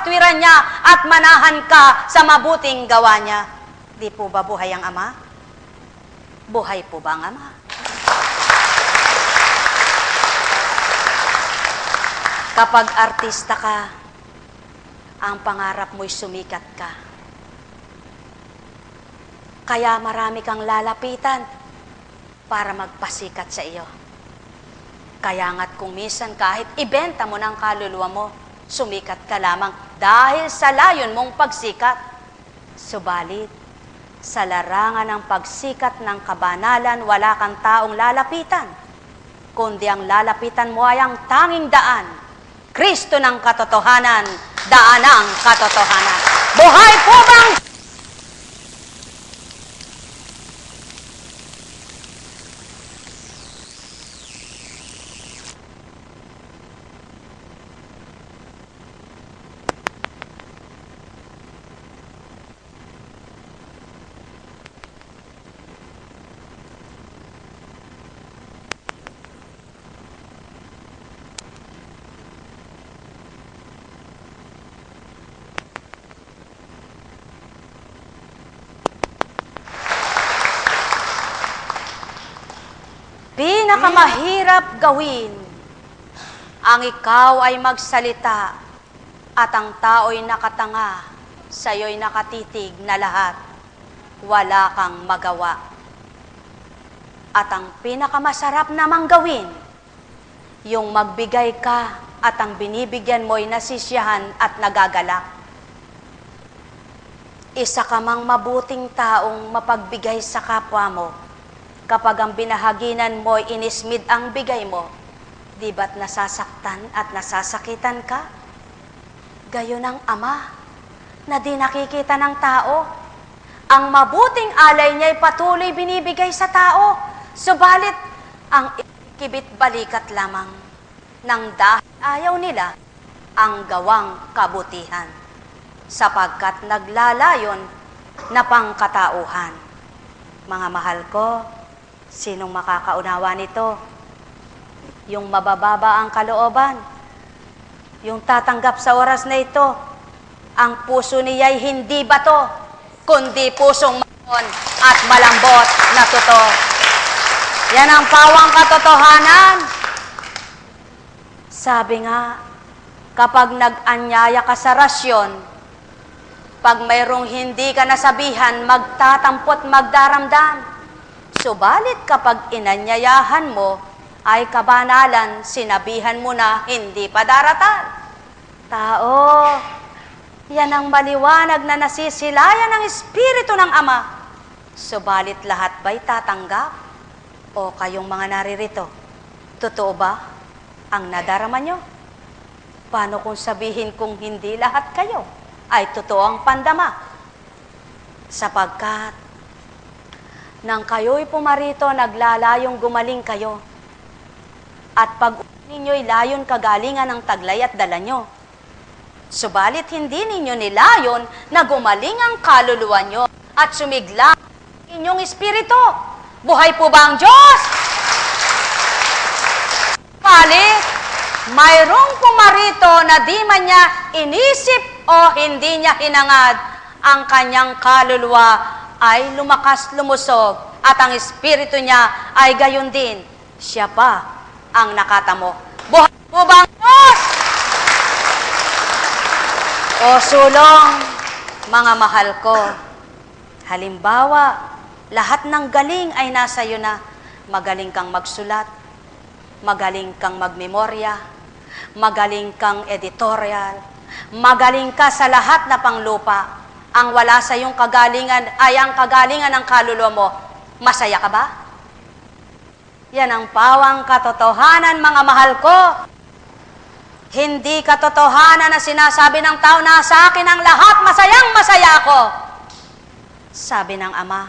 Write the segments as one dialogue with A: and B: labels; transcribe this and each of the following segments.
A: katwiran niya at manahan ka sa mabuting gawa niya. Di po ba buhay ang Ama? Buhay po ba ang Ama? Kapag artista ka, ang pangarap mo'y sumikat ka. Kaya marami kang lalapitan para magpasikat sa iyo. Kaya nga't kung minsan kahit ibenta mo ng kaluluwa mo, sumikat ka lamang dahil sa layon mong pagsikat. Subalit, sa larangan ng pagsikat ng kabanalan, wala kang taong lalapitan, kundi ang lalapitan mo ay ang tanging daan, Kristo ng katotohanan, daan ng katotohanan. Buhay po bang pinakamahirap gawin ang ikaw ay magsalita at ang tao'y nakatanga, sa'yo'y nakatitig na lahat, wala kang magawa. At ang pinakamasarap namang gawin, yung magbigay ka at ang binibigyan mo'y nasisiyahan at nagagalak. Isa ka mang mabuting taong mapagbigay sa kapwa mo, kapag ang binahaginan mo inismid ang bigay mo, di ba't nasasaktan at nasasakitan ka? Gayon ang Ama na di nakikita ng tao. Ang mabuting alay niya'y patuloy binibigay sa tao. Subalit, ang ikibit balikat lamang nang dahil ayaw nila ang gawang kabutihan, sapagkat naglalayon na pangkatauhan. Mga mahal ko, sinong makakaunawa nito? Yung mabababa ang kalooban, yung tatanggap sa oras na ito, ang puso niya'y hindi bato, kundi pusong maon at malambot na totoo. Yan ang pawang katotohanan. Sabi nga, kapag nag-anyaya ka sa rasyon, pag mayroong hindi ka nasabihan, magtatampot magdaramdam. Subalit kapag inanyayahan mo, ay kabanalan, sinabihan mo na hindi pa daratal. Tao, yan ang maliwanag na nasisilayan ng Espiritu ng Ama. Subalit lahat ba'y tatanggap? O kayong mga naririto, totoo ba ang nadarama nyo? Paano kung sabihin kung hindi lahat kayo ay totoo ang pandama? Sapagkat nang kayo'y pumarito, naglalayong gumaling kayo. At pag ninyo'y layon kagalingan ng taglay at dala nyo. Subalit hindi ninyo nilayon na gumaling ang kaluluwa nyo at sumigla ang inyong espiritu. Buhay po ba ang Diyos? Palit, mayroong pumarito na di man niya inisip o hindi niya hinangad, ang kanyang kaluluwa ay lumakas lumusog at ang espiritu niya ay gayon din. Siya pa ang nakatamo. Buhay po ba ang Diyos? O sulong, mga mahal ko, halimbawa, lahat ng galing ay nasa iyo na. Magaling kang magsulat, magaling kang magmemorya, magaling kang editorial, magaling ka sa lahat na panglupa. Ang wala sa iyong kagalingan ay ang kagalingan ng kaluluwa mo. Masaya ka ba? Yan ang pawang katotohanan, mga mahal ko. Hindi katotohanan na sinasabi ng tao na sa akin ang lahat, masayang masaya ako. Sabi ng Ama,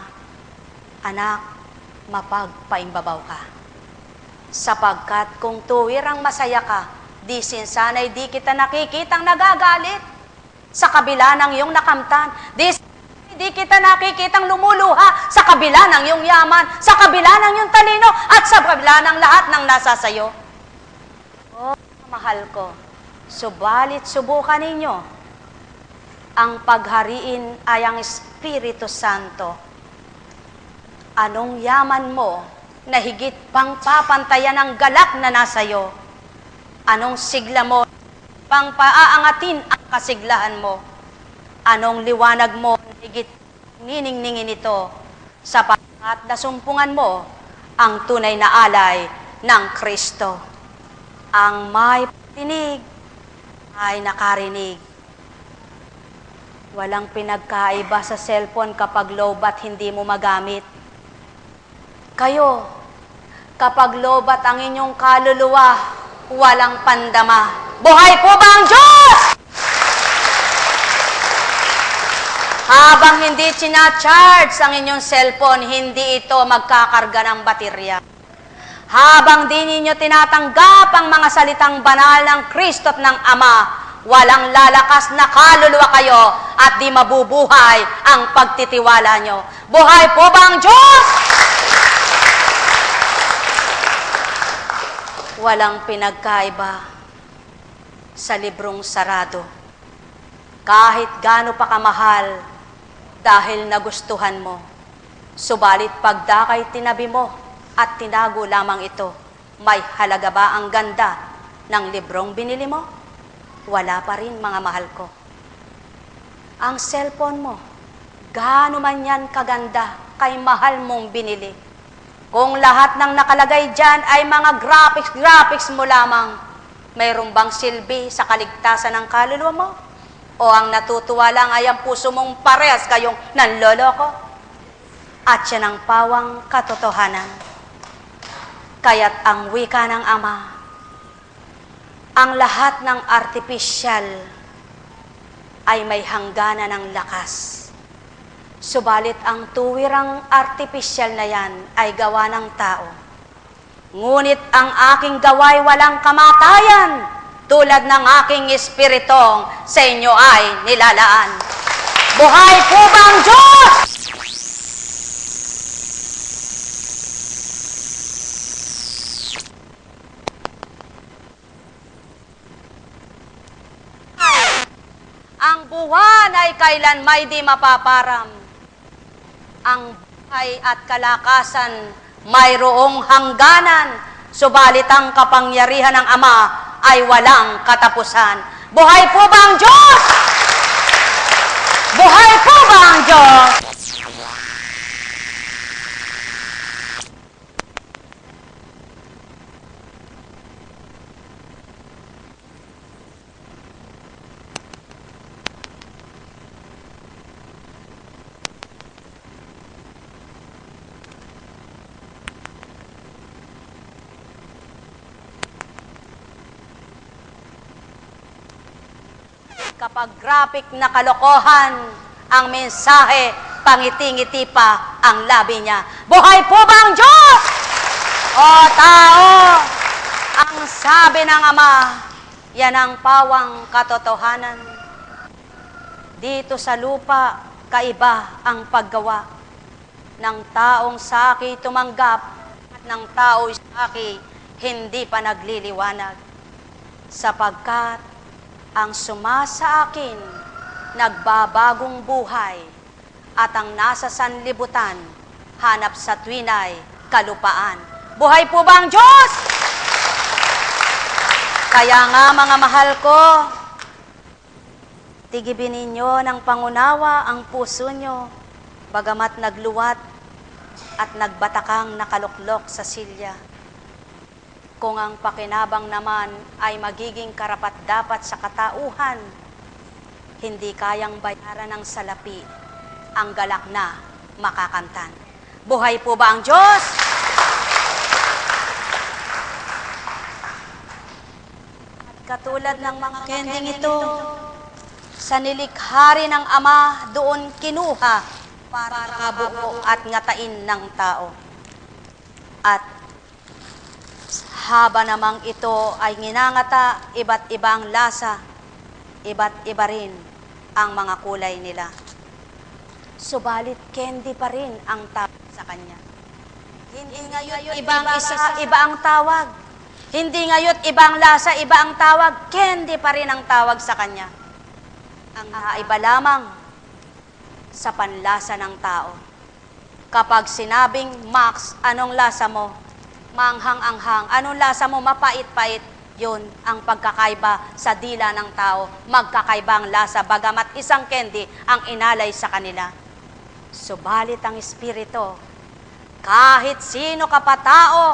A: anak, mapagpaimbabaw ka. Sapagkat kung tuwirang masaya ka, di sinsanay di kita nakikitang nagagalit. Sa kabila ng iyong nakamtan, di kita nakikitang lumuluha sa kabila ng iyong yaman, sa kabila ng iyong talino, at sa kabila ng lahat ng nasa sayo. Oh, mahal ko, subalit subukan ninyo ang paghariin ay ang Espiritu Santo. Anong yaman mo na higit pang papantayan ang galak na nasa iyo? Anong sigla mo pang paaangatin ang kasiglahan mo? Anong liwanag mo na higit niningningin ito sapagkat nasumpungan mo ang tunay na alay ng Kristo? Ang may patinig ay nakarinig. Walang pinagkaiba sa cellphone kapag lobat hindi mo magamit. Kayo, kapag lobat ang inyong kaluluwa, walang pandama. Buhay po ba ang Diyos? Habang hindi charge ang inyong cellphone, hindi ito magkakarga ng baterya. Habang di ninyo tinatanggap ang mga salitang banal ng Kristo at ng Ama, walang lalakas na kaluluwa kayo at di mabubuhay ang pagtitiwala nyo. Buhay po ba ang Diyos? Walang pinagkaiba sa librong sarado. Kahit gaano pa kamahal, dahil nagustuhan mo. Subalit pagdakay tinabi mo at tinago lamang ito, may halaga ba ang ganda ng librong binili mo? Wala pa rin, mga mahal ko. Ang cellphone mo, gaano man yan kaganda, kay mahal mong binili. Kung lahat ng nakalagay dyan ay mga graphics mo lamang, mayroon bang silbi sa kaligtasan ng kaluluwa mo? O ang natutuwa lang ay ang puso mong parehas kayong nanloloko? At yan ang pawang katotohanan. Kaya't ang wika ng Ama, ang lahat ng artipisyal ay may hangganan ng lakas. Subalit ang tuwirang artipisyal na yan ay gawa ng tao. Ngunit ang aking gaway walang kamatayan, tulad ng aking espiritong sa inyo ay nilalaan. Buhay po ba ang Diyos? Ang buwan ay kailan may di mapaparam. Ang buhay at kalakasan mayroong hangganan, subalit ang kapangyarihan ng Ama ay walang katapusan. Buhay po ba ang Diyos? Buhay po ba ang Diyos? Kapag graphic na kalokohan ang mensahe, pangiti-ngiti pa ang labi niya. Buhay po ba ang Diyos? O tao, ang sabi ng Ama, yan ang pawang katotohanan. Dito sa lupa, kaiba ang paggawa ng taong sa akin tumanggap at ng tao sa akin hindi pa nagliliwanag. Sapagkat ang sumasa akin, nagbabagong buhay, at ang nasa sanlibutan, hanap sa tuwinay kalupaan. Buhay po ba ang Diyos? Kaya nga, mga mahal ko, tigibin ninyo ng pangunawa ang puso nyo, bagamat nagluwat at nagbatakang nakaluklok sa silya. Kung ang pakinabang naman ay magiging karapat-dapat sa katauhan, hindi kayang bayaran ng salapi ang galak na makakamtan. Buhay po ba ang Diyos? At katulad ng mga kending ito, sa nilikhari ng Ama doon kinuha para kabuo at ngatain ng tao. At haba namang ito ay nginangata, iba't ibang lasa, iba't iba rin ang mga kulay nila. Subalit candy pa rin ang tawag sa kanya. Hindi ngayon iba ang tawag. Hindi ngayon ibang lasa, iba ang tawag, candy pa rin ang tawag sa kanya. ang naiba lamang sa panlasa ng tao. Kapag sinabing, Max, anong lasa mo? Manghang-anghang. Anong lasa mo? Mapait-pait. Yun ang pagkakaiba sa dila ng tao. Magkakaiba ang lasa, bagamat isang candy ang inalay sa kanila. Subalit ang espiritu, kahit sino ka pa tao,